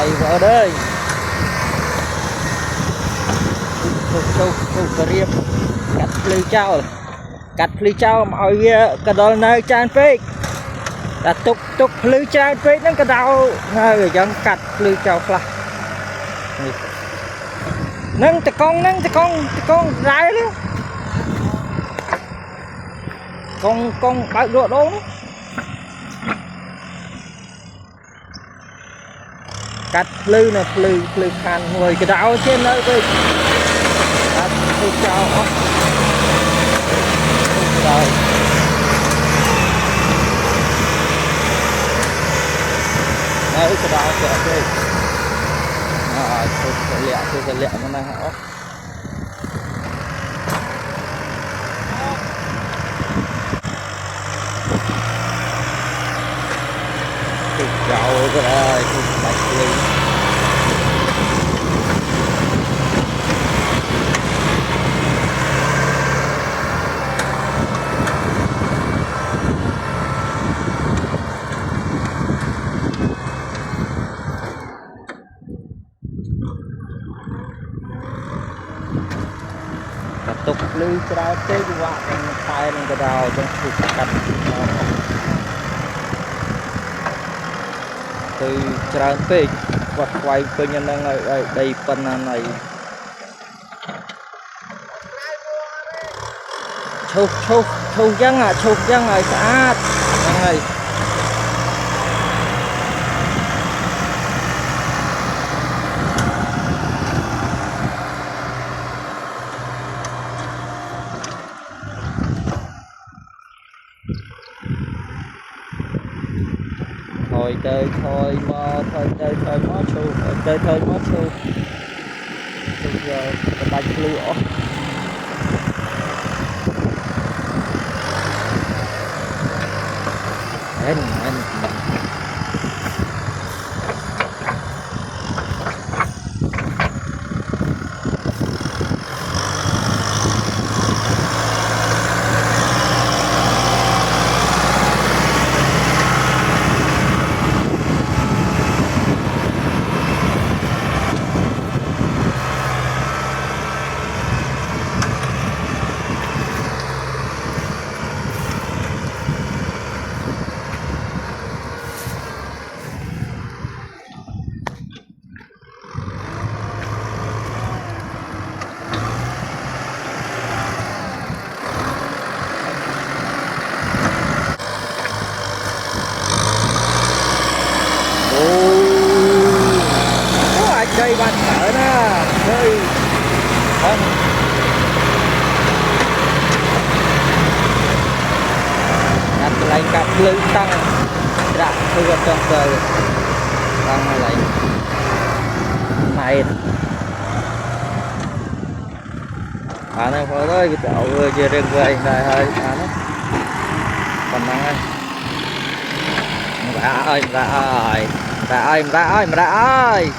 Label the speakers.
Speaker 1: này vợ đây câu cà riệp cắt lư trao mọi cái đó nơi chan phê đã tục lư chan phê nó cái đau người dân cắt lư trao phá nâng tờ con rái đó con bạc độ đó cắt lư nè lư khăn người cái đau trên nơi với cắt lư trao rồi đấy cái đau kìa đây tôi sẽ lẹ nó này hả thịt gạo cái này thịt bạch lên tục lư trao tới qua tay lên cái đầu trong thịt cắt từ trao tới vật quay tôi nhân đang ở đây phần này chụp dân à sát này thôi chơi thôi mó chu bây giờ cái bạch lửa anh đây bạn thở đó chơi không đặt lại cặp lưng tăng đã thôi gặp trong trời tăng lại này này có tới cái chậu vừa chia riêng về này hơi nó còn năng anh ra ơi